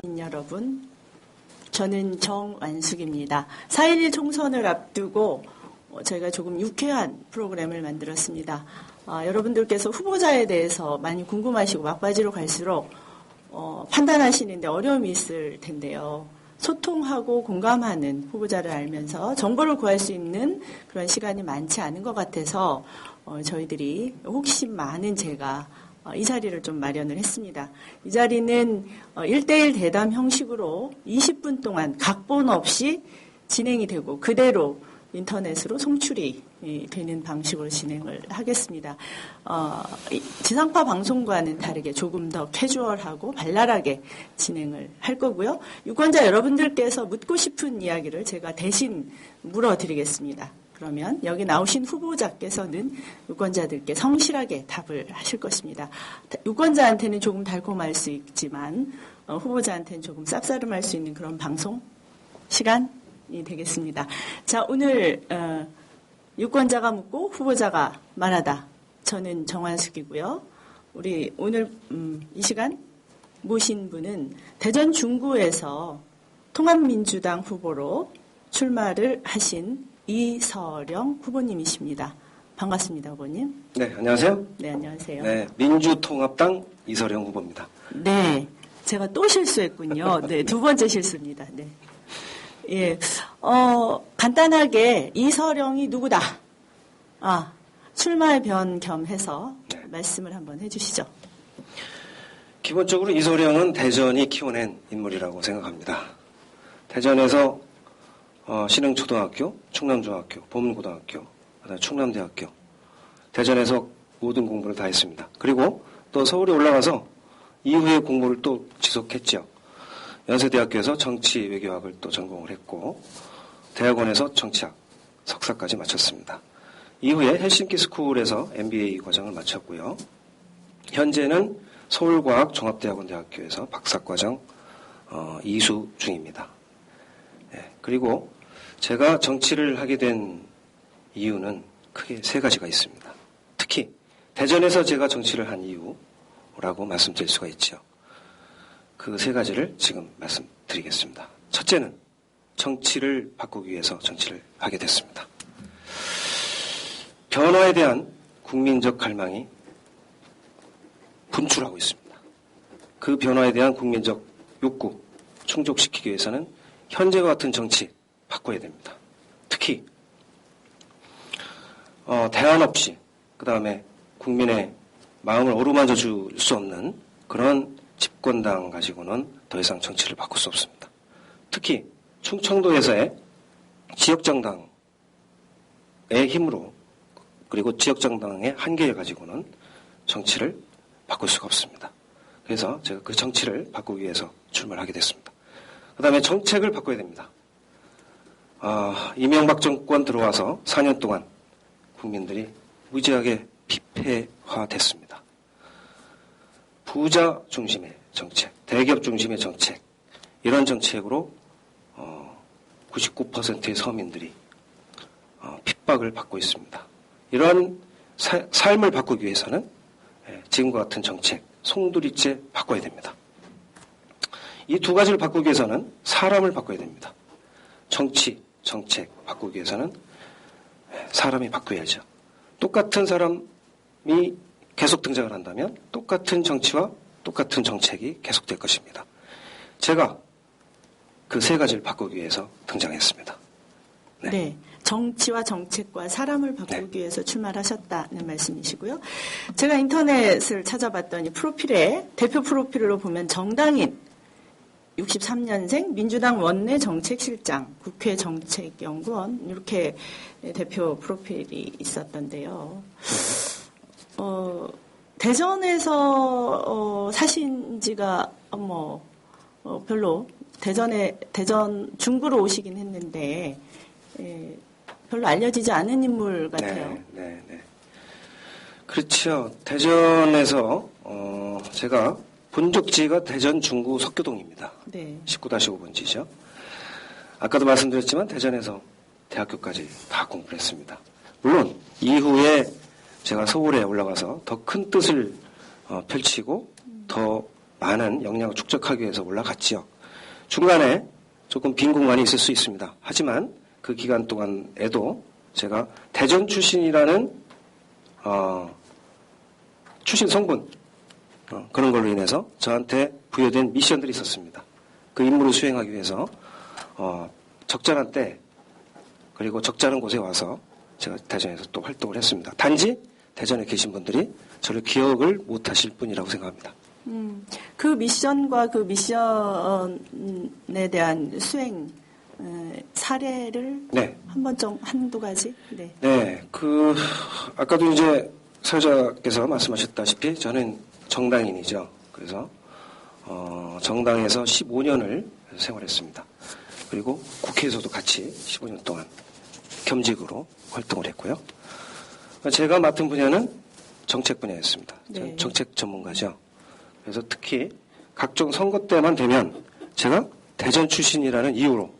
여러분, 저는 정완숙입니다. 4.11 총선을 앞두고 저희가 조금 유쾌한 프로그램을 만들었습니다. 여러분들께서 후보자에 대해서 많이 궁금하시고 막바지로 갈수록 판단하시는데 어려움이 있을 텐데요. 소통하고 공감하는 후보자를 알면서 정보를 구할 수 있는 그런 시간이 많지 않은 것 같아서 저희들이 혹시 많은 제가 이 자리를 좀 마련을 했습니다. 이 자리는 1대1 대담 형식으로 20분 동안 각본 없이 진행이 되고 그대로 인터넷으로 송출이 되는 방식으로 진행을 하겠습니다. 지상파 방송과는 다르게 조금 더 캐주얼하고 발랄하게 진행을 할 거고요. 유권자 여러분들께서 묻고 싶은 이야기를 제가 대신 물어드리겠습니다. 그러면 여기 나오신 후보자께서는 유권자들께 성실하게 답을 하실 것입니다. 유권자한테는 조금 달콤할 수 있지만 후보자한테는 조금 쌉싸름할 수 있는 그런 방송 시간이 되겠습니다. 자, 오늘 유권자가 묻고 후보자가 말하다. 저는 정완숙이고요. 우리 오늘 이 시간 모신 분은 대전 중구에서 통합민주당 후보로 출마를 하신 이서령 후보님이십니다. 반갑습니다, 후보님. 네, 안녕하세요. 네, 안녕하세요. 네, 민주통합당 이서령 후보입니다. 네, 제가 또 실수했군요. 네, 두 번째 실수입니다. 네. 예, 간단하게 이서령이 누구다? 출마의 변겸해서 말씀을 한번 해주시죠. 기본적으로 이서령은 대전이 키워낸 인물이라고 생각합니다. 대전에서 신흥초등학교, 충남중학교, 보문고등학교, 그다음에 충남대학교, 대전에서 모든 공부를 다 했습니다. 그리고 또 서울에 올라가서 이후에 공부를 또 지속했죠. 연세대학교에서 정치외교학을 또 전공을 했고 대학원에서 정치학 석사까지 마쳤습니다. 이후에 헬싱키 스쿨에서 MBA 과정을 마쳤고요. 현재는 서울과학종합대학원대학교에서 박사과정 이수 중입니다. 네, 그리고 제가 정치를 하게 된 이유는 크게 세 가지가 있습니다. 특히 대전에서 제가 정치를 한 이유라고 말씀드릴 수가 있죠. 그 세 가지를 지금 말씀드리겠습니다. 첫째는 정치를 바꾸기 위해서 정치를 하게 됐습니다. 변화에 대한 국민적 갈망이 분출하고 있습니다. 그 변화에 대한 국민적 욕구 충족시키기 위해서는 현재와 같은 정치 바꿔야 됩니다. 특히 대안 없이 그 다음에 국민의 마음을 어루만져 줄 수 없는 그런 집권당 가지고는 더 이상 정치를 바꿀 수 없습니다. 특히 충청도에서의 지역정당의 힘으로 그리고 지역정당의 한계를 가지고는 정치를 바꿀 수가 없습니다. 그래서 제가 그 정치를 바꾸기 위해서 출마를 하게 됐습니다. 그 다음에 정책을 바꿔야 됩니다. 이명박 정권 들어와서 4년 동안 국민들이 무지하게 피폐화됐습니다. 부자 중심의 정책, 대기업 중심의 정책, 이런 정책으로 99%의 서민들이 핍박을 받고 있습니다. 이런 삶을 바꾸기 위해서는 지금과 같은 정책, 송두리째 바꿔야 됩니다. 이 두 가지를 바꾸기 위해서는 사람을 바꿔야 됩니다. 정치, 정책 바꾸기 위해서는 사람이 바꿔야죠. 똑같은 사람이 계속 등장을 한다면 똑같은 정치와 똑같은 정책이 계속될 것입니다. 제가 그 세 가지를 바꾸기 위해서 등장했습니다. 네. 정치와 정책과 사람을 바꾸기 위해서 출마를 하셨다는 말씀이시고요. 제가 인터넷을 찾아봤더니 프로필에 대표 프로필로 보면 정당인 63년생 민주당 원내 정책실장 국회 정책연구원 이렇게 대표 프로필이 있었던데요. 대전에서 사신 지가 별로 대전 중구로 오시긴 했는데 별로 알려지지 않은 인물 같아요. 네. 그렇죠. 대전에서 제가 본적지가 대전 중구 석교동입니다. 네. 19-5번지죠. 아까도 말씀드렸지만 대전에서 대학교까지 다 공부를 했습니다. 물론 이후에 제가 서울에 올라가서 더 큰 뜻을 펼치고 더 많은 역량을 축적하기 위해서 올라갔지요. 중간에 조금 빈 공간이 있을 수 있습니다. 하지만 그 기간 동안에도 제가 대전 출신이라는 출신 성분 그런 걸로 인해서 저한테 부여된 미션들이 있었습니다. 그 임무를 수행하기 위해서 적절한 때 그리고 적절한 곳에 와서 제가 대전에서 또 활동을 했습니다. 단지 대전에 계신 분들이 저를 기억을 못하실 뿐이라고 생각합니다. 그 미션과 그 미션에 대한 수행 사례를 네. 한두 가지. 네. 네, 아까도 이제 사회자께서 말씀하셨다시피 저는 정당인이죠. 그래서 정당에서 15년을 생활했습니다. 그리고 국회에서도 같이 15년 동안 겸직으로 활동을 했고요. 제가 맡은 분야는 정책 분야였습니다. 네. 정책 전문가죠. 그래서 특히 각종 선거 때만 되면 제가 대전 출신이라는 이유로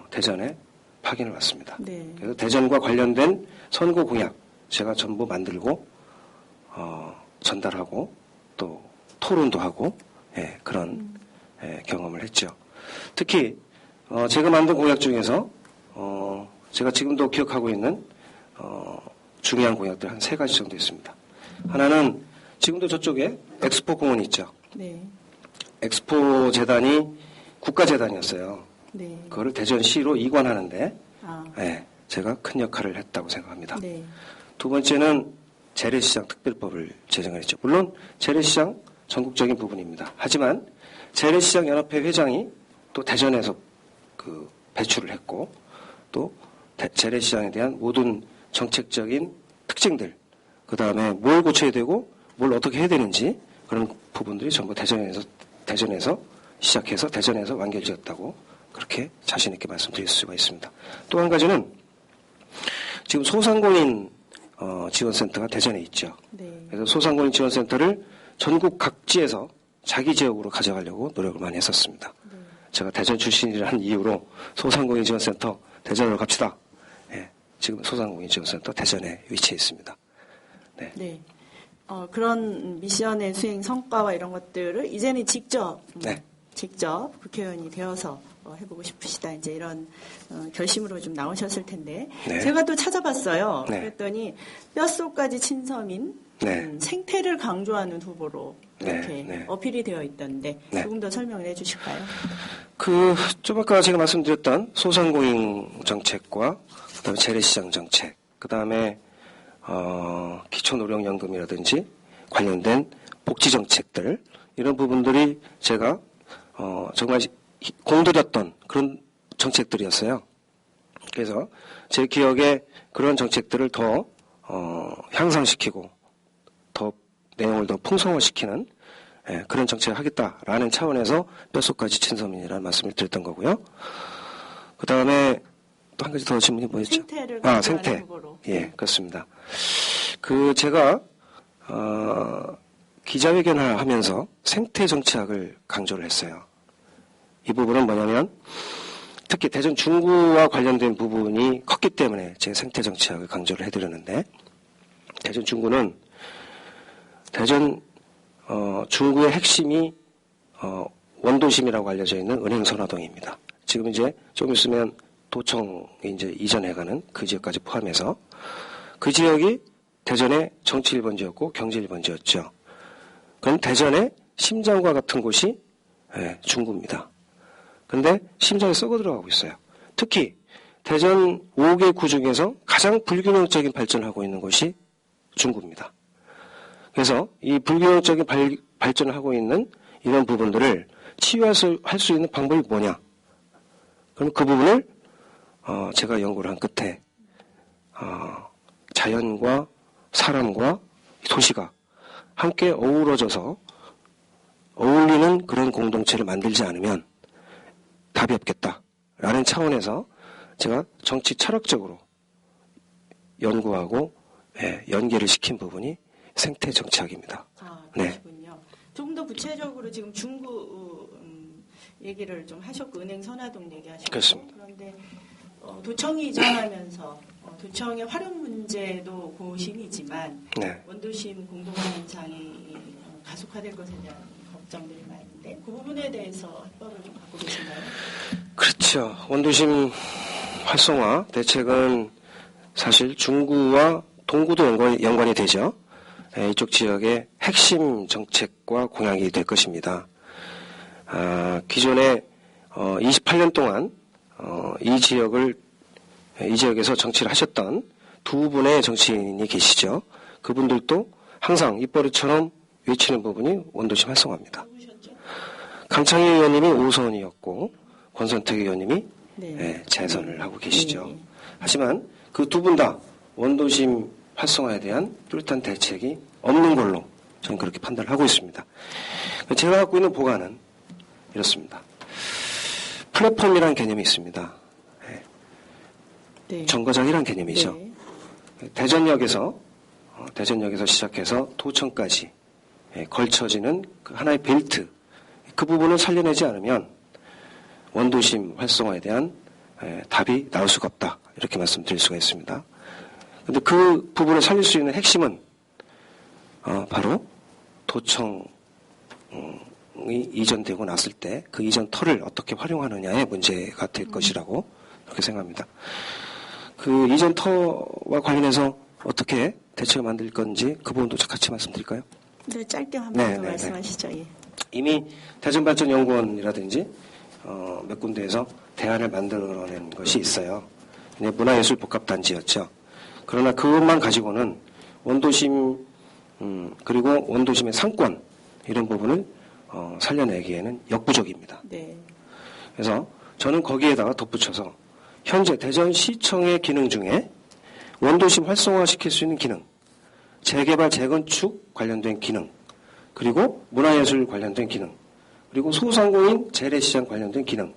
대전에 파견을 왔습니다. 네. 그래서 대전과 관련된 선거 공약 제가 전부 만들고 전달하고 또 토론도 하고 그런 경험을 했죠. 특히 제가 만든 공약 중에서 제가 지금도 기억하고 있는 중요한 공약들 한 3가지 정도 있습니다. 하나는 지금도 저쪽에 엑스포 공원이 있죠. 네. 엑스포 재단이 국가재단이었어요. 네. 그거를 대전시로 이관하는데 아. 제가 큰 역할을 했다고 생각합니다. 네. 두 번째는 재래시장 특별법을 제정을 했죠. 물론 재래시장 전국적인 부분입니다. 하지만 재래시장연합회 회장이 또 대전에서 배출을 했고 또 재래시장에 대한 모든 정책적인 특징들 그 다음에 뭘 고쳐야 되고 뭘 어떻게 해야 되는지 그런 부분들이 전부 대전에서 시작해서 대전에서 완결지었다고 그렇게 자신 있게 말씀드릴 수가 있습니다. 또 한 가지는 지금 소상공인 지원센터가 대전에 있죠. 네. 그래서 소상공인 지원센터를 전국 각지에서 자기 지역으로 가져가려고 노력을 많이 했었습니다. 네. 제가 대전 출신이라는 이유로 소상공인 지원센터 대전으로 갑시다. 지금 소상공인 지원센터 대전에 위치해 있습니다. 네. 네. 그런 미션의 수행 성과와 이런 것들을 이제는 직접 국회의원이 되어서 해보고 싶으시다. 이제 이런 결심으로 좀 나오셨을 텐데 네. 제가 또 찾아봤어요. 네. 그랬더니 뼈속까지 친서민 생태를 강조하는 후보로 이렇게 어필이 되어 있던데 조금 더 설명을 해주실까요? 좀 아까 제가 말씀드렸던 소상공인 정책과 그다음에 재래시장 정책, 그다음에 기초노령연금이라든지 관련된 복지 정책들 이런 부분들이 제가 정말 공들였던 그런 정책들이었어요. 그래서 제 기억에 그런 정책들을 더 향상시키고 더 내용을 더 풍성화시키는 그런 정책을 하겠다라는 차원에서 뼛속까지 친서민이라는 말씀을 드렸던 거고요. 그 다음에 또 한 가지 더 질문이 뭐였죠? 생태를 생태. 후보로. 예, 그렇습니다. 제가 기자회견을 하면서 생태 정치학을 강조를 했어요. 이 부분은 뭐냐면 특히 대전 중구와 관련된 부분이 컸기 때문에 제가 생태 정치학을 강조를 해드렸는데 대전 중구는 대전 중구의 핵심이 원도심이라고 알려져 있는 은행선화동입니다. 지금 이제 좀 있으면 도청에 이제 이전해가는 그 지역까지 포함해서 그 지역이 대전의 정치 1번지였고 경제 1번지였죠. 그럼 대전의 심장과 같은 곳이 중구입니다. 그런데 심장이 썩어 들어가고 있어요. 특히 대전 5개 구 중에서 가장 불균형적인 발전을 하고 있는 곳이 중구입니다. 그래서 이 불균형적인 발전을 하고 있는 이런 부분들을 치유할 수 있는 방법이 뭐냐? 그럼 그 부분을 제가 연구를 한 끝에 자연과 사람과 도시가 함께 어우러져서 어울리는 그런 공동체를 만들지 않으면 답이 없겠다라는 차원에서 제가 정치 철학적으로 연구하고 연계를 시킨 부분이 생태 정치학입니다. 그러시군요. 네. 조금 더 구체적으로 지금 중구 얘기를 좀 하셨고 은행 선화동 얘기하셨고 그렇습니다. 그런데 도청이 이전하면서 도청의 활용 문제도 고심이지만 원도심 공동화 현상이 가속화될 것에 대한 걱정들이 많은데 그 부분에 대해서 해법을 좀 갖고 계신가요? 그렇죠. 원도심 활성화 대책은 사실 중구와 동구도 연관이 되죠. 이쪽 지역의 핵심 정책과 공약이 될 것입니다. 기존에 28년 동안 이 지역에서 정치를 하셨던 두 분의 정치인이 계시죠. 그분들도 항상 입버릇처럼 외치는 부분이 원도심 활성화입니다. 강창희 의원님이 5선이었고 권선택 의원님이 재선을 하고 계시죠. 하지만 그 두 분 다 원도심 활성화에 대한 뚜렷한 대책이 없는 걸로 저는 그렇게 판단을 하고 있습니다. 제가 갖고 있는 보관은 이렇습니다. 플랫폼이라는 개념이 있습니다. 정거장이라는 개념이죠. 대전역에서 시작해서 도청까지 걸쳐지는 그 하나의 벨트, 그 부분을 살려내지 않으면 원도심 활성화에 대한 답이 나올 수가 없다. 이렇게 말씀드릴 수가 있습니다. 그런데 그 부분을 살릴 수 있는 핵심은 바로 도청이 이전되고 났을 때 그 이전 터를 어떻게 활용하느냐의 문제가 될 것이라고 그렇게 생각합니다. 그 이전 터와 관련해서 어떻게 대책을 만들 건지 그 부분도 같이 말씀드릴까요? 네, 짧게 한 번 더 말씀하시죠. 예. 이미 대전발전연구원이라든지 몇 군데에서 대안을 만들어낸 것이 있어요. 문화예술복합단지였죠. 그러나 그것만 가지고는 원도심 그리고 원도심의 상권 이런 부분을 살려내기에는 역부족입니다. 네. 그래서 저는 거기에다가 덧붙여서 현재 대전시청의 기능 중에 원도심 활성화시킬 수 있는 기능, 재개발, 재건축 관련된 기능, 그리고 문화예술 관련된 기능, 그리고 소상공인 재래시장 관련된 기능,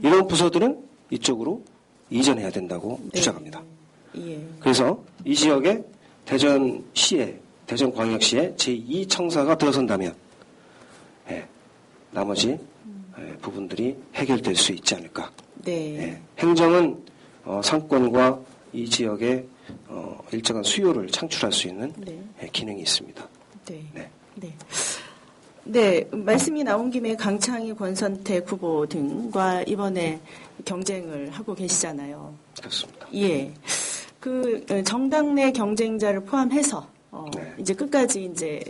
이런 부서들은 이쪽으로 이전해야 된다고 주장합니다. 예. 그래서 이 지역에 대전시에, 대전광역시에 제2청사가 들어선다면 나머지 부분들이 해결될 수 있지 않을까. 네. 행정은 상권과 이 지역의 일정한 수요를 창출할 수 있는 기능이 있습니다. 네, 말씀이 나온 김에 강창희, 권선택 후보 등과 이번에 경쟁을 하고 계시잖아요. 그렇습니다. 예. 그 정당 내 경쟁자를 포함해서 이제 끝까지 이제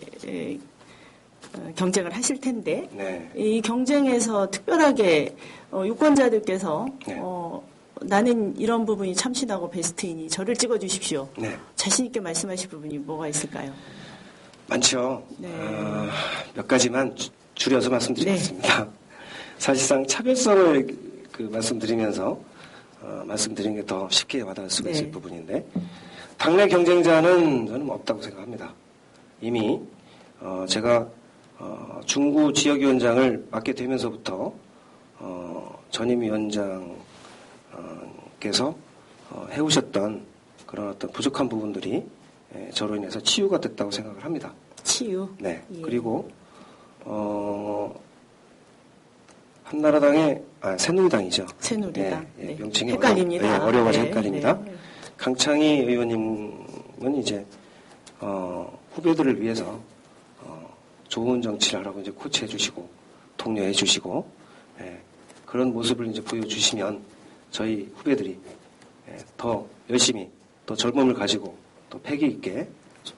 경쟁을 하실 텐데 이 경쟁에서 특별하게 유권자들께서 나는 이런 부분이 참신하고 베스트이니 저를 찍어주십시오. 자신 있게 말씀하실 부분이 뭐가 있을까요? 많죠. 몇 가지만 줄여서 말씀드리겠습니다. 사실상 차별성을 말씀드리면서 말씀드린 게 더 쉽게 와닿을 수가 있을 부분인데 당내 경쟁자는 저는 없다고 생각합니다. 이미 제가 중구 지역위원장을 맡게 되면서부터 전임 위원장께서 해오셨던 그런 어떤 부족한 부분들이 저로 인해서 치유가 됐다고 생각을 합니다. 치유? 네. 예. 그리고 한나라당의 새누리당이죠. 새누리당. 예, 명칭이 헷갈립니다. 어려워서 헷갈립니다. 강창희 의원님은 이제 후배들을 위해서 좋은 정치를 하라고 이제 코치해 주시고 독려해 주시고 그런 모습을 이제 보여주시면 저희 후배들이 더 열심히 또 젊음을 가지고 또 패기 있게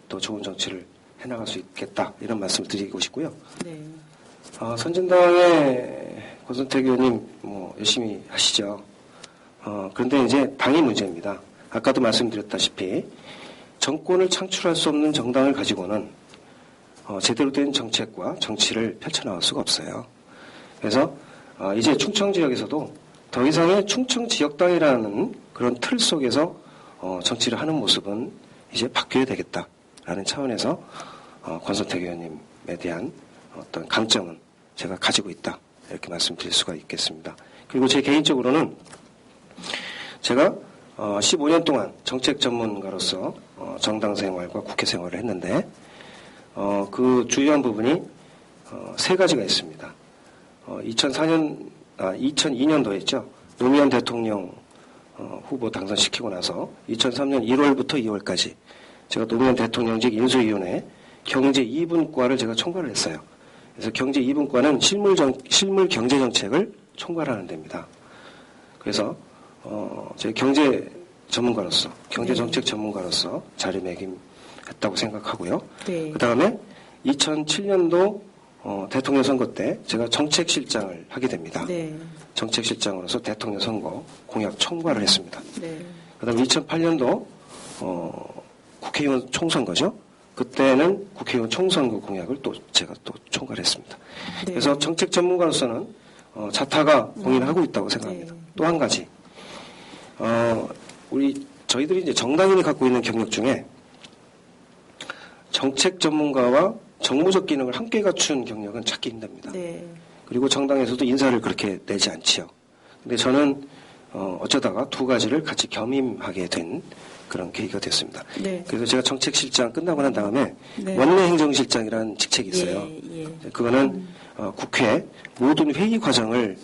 또 좋은 정치를 해나갈 수 있겠다 이런 말씀을 드리고 싶고요. 네. 선진당의 권선택 의원님 열심히 하시죠. 그런데 이제 당이 문제입니다. 아까도 말씀드렸다시피 정권을 창출할 수 없는 정당을 가지고는 제대로 된 정책과 정치를 펼쳐나갈 수가 없어요. 그래서 이제 충청 지역에서도 더 이상의 충청 지역당이라는 그런 틀 속에서 정치를 하는 모습은 이제 바뀌어야 되겠다라는 차원에서 권선택 의원님에 대한 어떤 강점은 제가 가지고 있다 이렇게 말씀드릴 수가 있겠습니다. 그리고 제 개인적으로는 제가 15년 동안 정책 전문가로서 정당 생활과 국회 생활을 했는데 그 주요한 부분이 세 가지가 있습니다. 2002년도에 노무현 대통령 후보 당선시키고 나서 2003년 1월부터 2월까지 제가 노무현 대통령직 인수위원회 경제 2분과를 제가 총괄을 했어요. 그래서 경제 2분과는 실물 경제 정책을 총괄하는 데입니다. 그래서 저희 경제 전문가로서, 경제 정책 전문가로서 자리매김했다고 생각하고요. 네. 그 다음에 2007년도 대통령 선거 때 제가 정책실장을 하게 됩니다. 네. 정책실장으로서 대통령 선거 공약 총괄을 했습니다. 네. 그 다음에 2008년도 국회의원 총선거죠. 그때는 국회의원 총선거 공약을 제가 총괄했습니다. 네. 그래서 정책 전문가로서는 자타가 공인하고 있다고 생각합니다. 네. 또 한 가지, 저희들이 이제 정당인이 갖고 있는 경력 중에 정책 전문가와 정무적 기능을 함께 갖춘 경력은 찾기 힘듭니다. 네. 그리고 정당에서도 인사를 그렇게 내지 않지요. 근데 저는 어쩌다가 두 가지를 같이 겸임하게 된 그런 계기가 됐습니다. 네. 그래서 제가 정책실장 끝나고 난 다음에 네. 원내행정실장이라는 직책이 있어요. 예, 예. 그거는 국회 모든 회의 과정을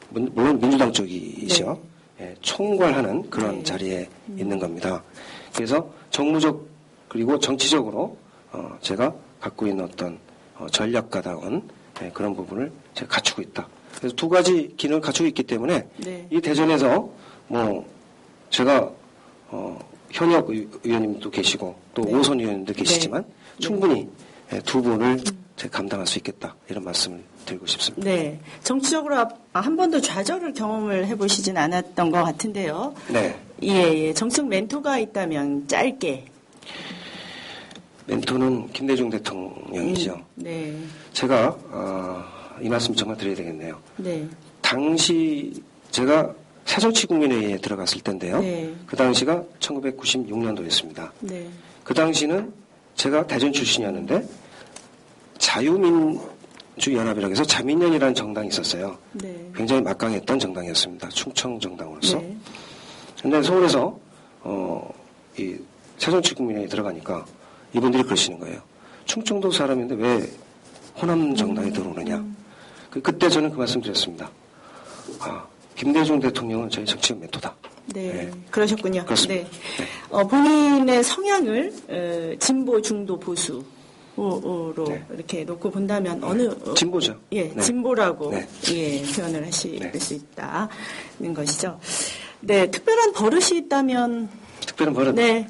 물론 민주당 쪽이시죠. 예, 총괄하는 그런 네. 자리에 있는 겁니다. 그래서 정무적 그리고 정치적으로 제가 갖고 있는 어떤 전략가다운 그런 부분을 제가 갖추고 있다. 그래서 두 가지 기능을 갖추고 있기 때문에 네. 이 대전에서 제가 현역 의원님도 계시고 또 네. 오선 의원님도 계시지만 네. 충분히 두 분을 제가 감당할 수 있겠다 이런 말씀을 드리고 싶습니다. 네. 정치적으로 한 번도 좌절을 경험을 해보시진 않았던 것 같은데요. 네. 예. 정책 멘토가 있다면 짧게. 멘토는 김대중 대통령이죠. 네. 제가 이 말씀 정말 드려야 되겠네요. 네. 당시 제가 새정치국민회의에 들어갔을 때인데요. 네. 그 당시가 1996년도였습니다. 네. 그 당시는 제가 대전 출신이었는데 자유민주연합이라고 해서 자민련이라는 정당이 있었어요. 네. 굉장히 막강했던 정당이었습니다. 충청 정당으로서. 네. 근데 서울에서 이 새정치국민회의에 들어가니까 이분들이 그러시는 거예요. 충청도 사람인데 왜 호남 정당에 들어오느냐. 그때 저는 그 말씀 드렸습니다. 김대중 대통령은 저희 정치적 멘토다. 네. 네. 그러셨군요. 그렇습니다. 네. 본인의 성향을 진보, 중도, 보수로 네. 이렇게 놓고 본다면 어느 진보죠. 예, 네. 진보라고 네. 예, 표현을 하실 네. 수 있다는 것이죠. 네, 특별한 버릇이 있다면 특별한 버릇. 네.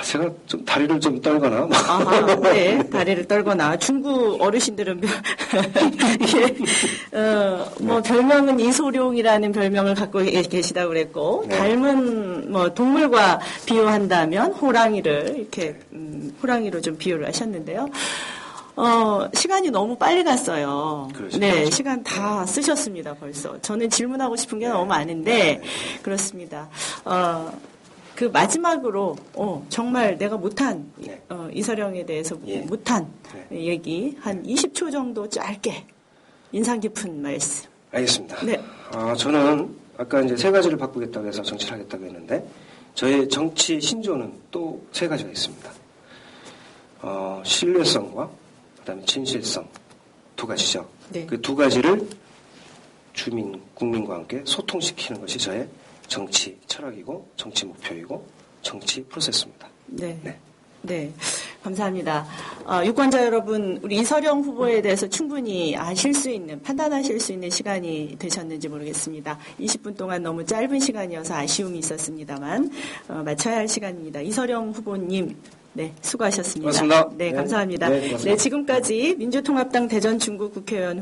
제가 좀 다리를 좀 떨거나. 아하, 네, 다리를 떨거나 중국 어르신들은 별명은 이소룡이라는 별명을 갖고 계시다고 그랬고 네. 닮은 동물과 비유한다면 호랑이를 이렇게 호랑이로 좀 비유를 하셨는데요. 시간이 너무 빨리 갔어요. 네, 시간 다 쓰셨습니다, 벌써. 저는 질문하고 싶은 게 너무 많은데, 그렇습니다. 그 마지막으로, 정말 내가 못한, 이서령에 대해서 못한 얘기, 한 20초 정도 짧게, 인상 깊은 말씀. 알겠습니다. 네. 저는 아까 이제 세 가지를 바꾸겠다고 해서 정치를 하겠다고 했는데, 저의 정치 신조는 또 세 가지가 있습니다. 신뢰성과 그다음에 진실성 두 가지죠. 네. 그 두 가지를 국민과 함께 소통시키는 것이 저의 정치 철학이고 정치 목표이고 정치 프로세스입니다. 네. 네. 네. 감사합니다. 유권자 여러분, 우리 이서령 후보에 대해서 충분히 판단하실 수 있는 시간이 되셨는지 모르겠습니다. 20분 동안 너무 짧은 시간이어서 아쉬움이 있었습니다만, 마쳐야 할 시간입니다. 이서령 후보님, 네, 수고하셨습니다. 고맙습니다. 네, 감사합니다. 네, 고맙습니다. 네, 지금까지 민주통합당 대전 중구 국회의원